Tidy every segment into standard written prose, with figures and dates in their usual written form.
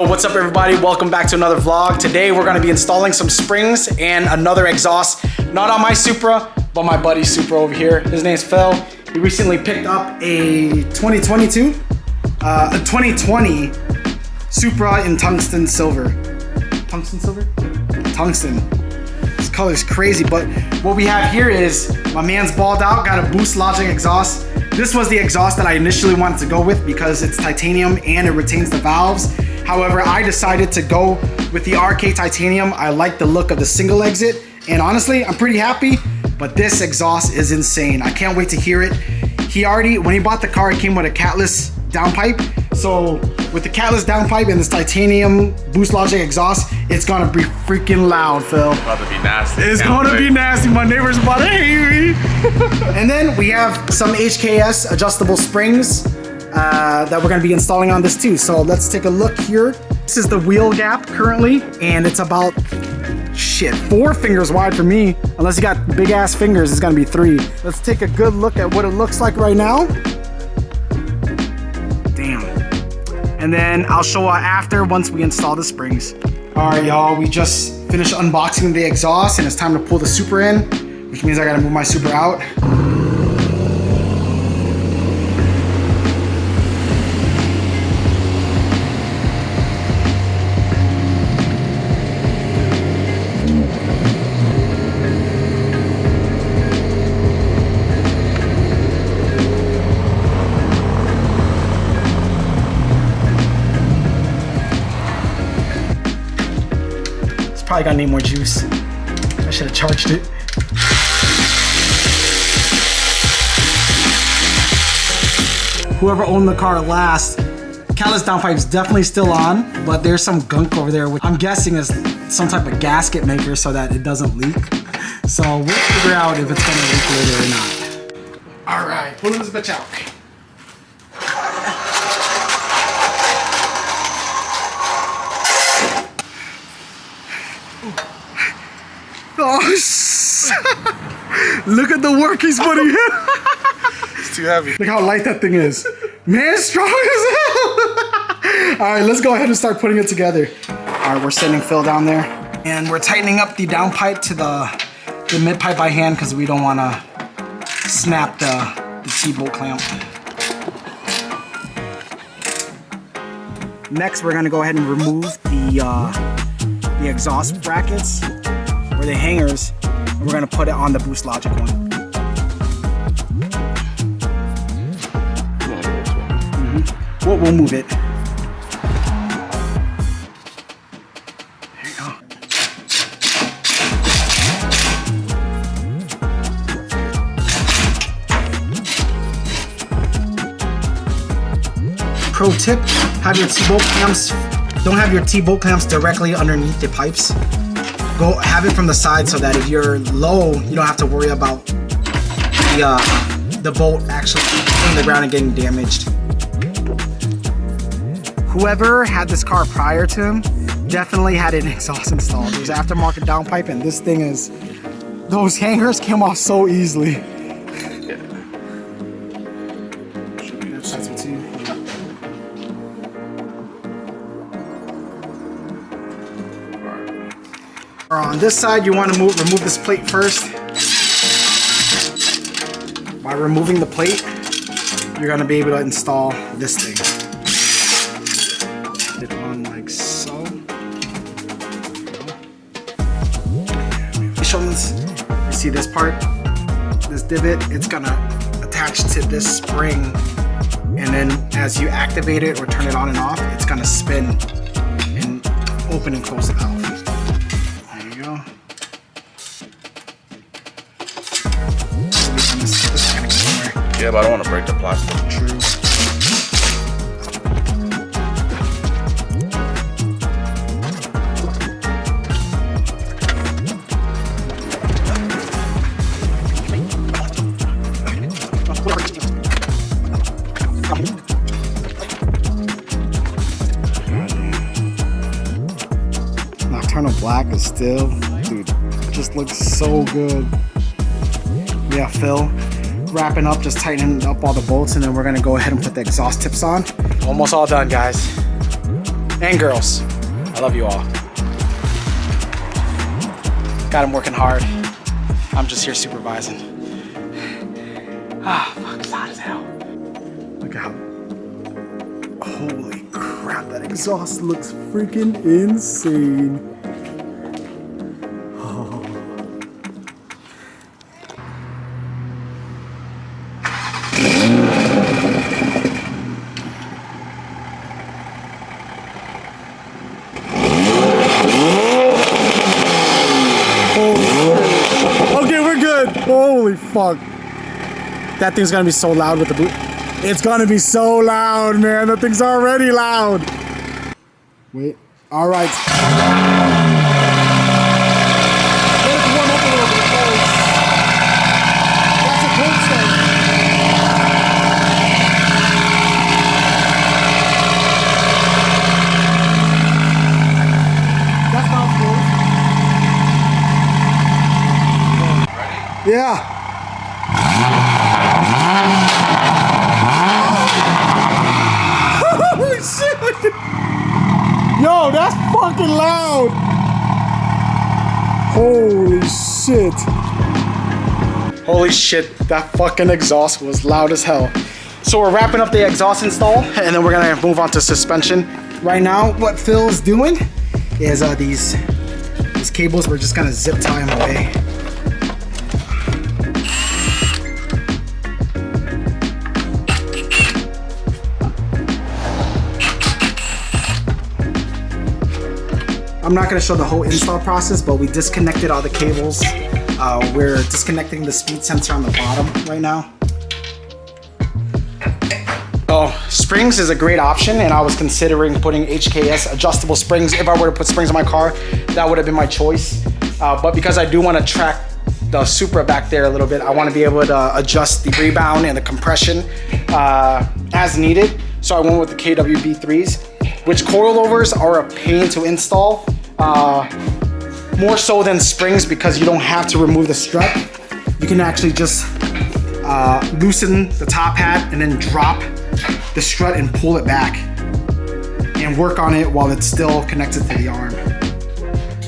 What's up everybody, welcome back to another vlog. Today we're going to be installing some springs and another exhaust, not on my Supra, but my buddy's Supra over here. His name's Phil. He recently picked up a 2020 Supra in tungsten silver. Tungsten silver? Tungsten. This color's crazy, but what we have here is my man's balled out, got a Boost Logic exhaust. This was the exhaust that I initially wanted to go with because it's titanium and it retains the valves. However, I decided to go with the RK titanium. I like the look of the single exit, and honestly, I'm pretty happy, but this exhaust is insane. I can't wait to hear it. When he bought the car, it came with a catless downpipe. So with the catless downpipe and this titanium Boost Logic exhaust, it's gonna be freaking loud, Phil. It's about to be nasty. It's gonna be nasty. My neighbor's about to hate me. And then we have some HKS adjustable springs that we're gonna be installing on this too. So let's take a look here. This is the wheel gap currently, and it's about, 4 fingers wide for me. Unless you got big ass fingers, it's gonna be 3. Let's take a good look at what it looks like right now. Damn. And then I'll show after once we install the springs. All right, y'all, we just finished unboxing the exhaust and it's time to pull the Supra in, which means I gotta move my Supra out. Probably gotta need more juice. I should have charged it. Whoever owned the car last, catless downpipe's definitely still on, but there's some gunk over there, which I'm guessing is some type of gasket maker so that it doesn't leak. So we'll figure out if it's gonna leak later or not. All right, pull this bitch out. Oh, look at the work he's putting in. It's too heavy. Look how light that thing is. Man, strong as hell. All right, let's go ahead and start putting it together. All right, we're sending Phil down there. And we're tightening up the downpipe to the mid pipe by hand because we don't want to snap the T-bolt clamp. Next, we're going to go ahead and remove the exhaust brackets or the hangers, and we're gonna put it on the Boost Logic one. We'll move it. There you go. Pro tip, have your T-bolt clamps, don't have your T-bolt clamps directly underneath the pipes. Go have it from the side so that if you're low, you don't have to worry about the bolt actually hitting the ground and getting damaged. Whoever had this car prior to him definitely had an exhaust installed. There's aftermarket downpipe, and this thing is, those hangers came off so easily. That's what you. On this side, you want to remove this plate first. By removing the plate, you're going to be able to install this thing. Put it on like so. You see this part? This divot, it's going to attach to this spring. And then as you activate it or turn it on and off, it's going to spin and open and close the valve. Yeah, but I don't want to break the plastic. True. Nocturnal black is still, dude, it just looks so good. Yeah, Phil. Wrapping up, just tightening up all the bolts, and then we're gonna go ahead and put the exhaust tips on. Almost all done, guys. and girls. I love you all. Got him working hard. I'm just here supervising. Ah, fuck, it's hot as hell. Look at how, holy crap, that exhaust looks freaking insane. Oh. Okay, we're good. Holy fuck. That thing's gonna be so loud with the boot. It's gonna be so loud, man. That thing's already loud. Wait. All right. Let it warm up a little bit, folks. That's a cold start. That sounds cool. Ready? Yeah. Holy shit! Yo, that's fucking loud! Holy shit. Holy shit, that fucking exhaust was loud as hell. So we're wrapping up the exhaust install, and then we're gonna move on to suspension. Right now, what Phil's doing is these cables, we're just gonna zip tie them away. I'm not going to show the whole install process, but we disconnected all the cables. We're disconnecting the speed sensor on the bottom right now. Oh, springs is a great option, and I was considering putting HKS adjustable springs. If I were to put springs on my car, that would have been my choice. But because I do want to track the Supra back there a little bit, I want to be able to adjust the rebound and the compression as needed. So I went with the KW V3s, which coilovers are a pain to install. More so than springs, because you don't have to remove the strut. You can actually just loosen the top hat and then drop the strut and pull it back and work on it while it's still connected to the arm.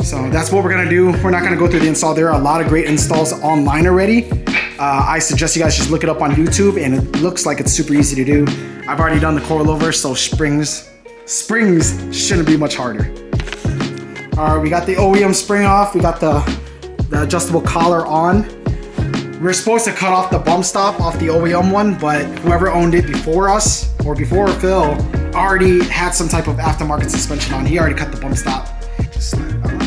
So that's what we're gonna do. We're not gonna go through the install. There are a lot of great installs online already. I suggest you guys just look it up on YouTube, and it looks like it's super easy to do. I've already done the coilovers, so springs shouldn't be much harder. All right, we got the OEM spring off. We got the adjustable collar on. We're supposed to cut off the bump stop off the OEM one, but whoever owned it before us, or before Phil, already had some type of aftermarket suspension on. He already cut the bump stop. Just slide it on.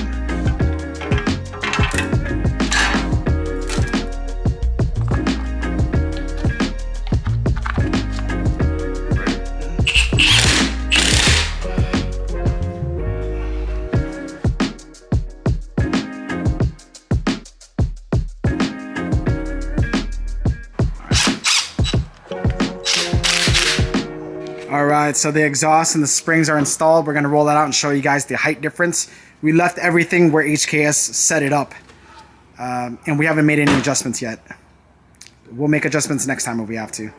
All right, so the exhaust and the springs are installed. We're gonna roll that out and show you guys the height difference. We left everything where HKS set it up, and we haven't made any adjustments yet. We'll make adjustments next time if we have to.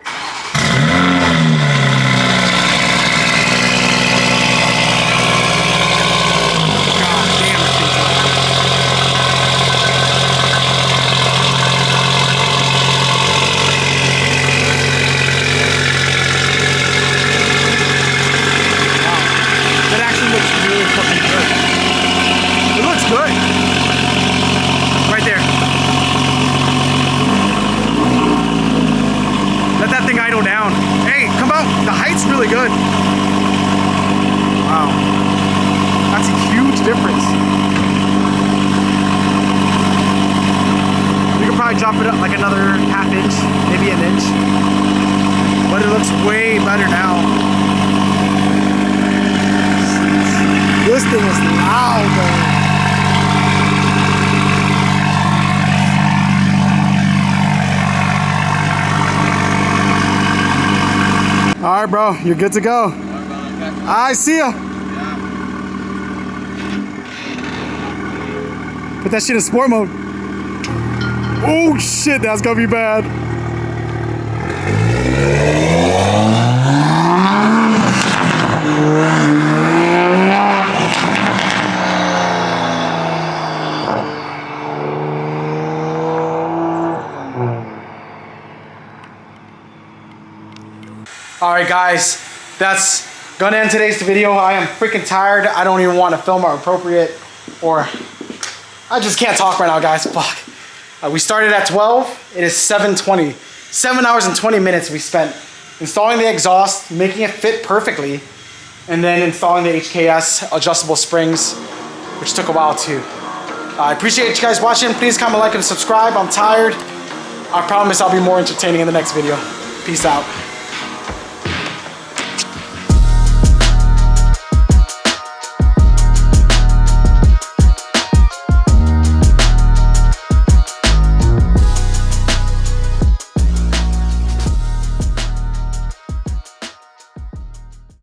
Good. Right there. Let that thing idle down. Hey, come out. The height's really good. Wow. That's a huge difference. We could probably drop it up like another half inch, maybe an inch. But it looks way better now. This thing is loud, man. All right, bro, you're good to go. I see ya. Put that shit in sport mode. Oh shit, that's gonna be bad. right, guys, that's gonna end today's video. I am freaking tired. I don't even want to film or appropriate, or I just can't talk right now, guys. Fuck. We started at 12. It is 7:20. 7 hours and 20 minutes we spent installing the exhaust, making it fit perfectly, and then installing the HKS adjustable springs, which took a while too. I appreciate you guys watching. Please comment, like, and subscribe. I'm tired. I promise I'll be more entertaining in the next video. Peace out.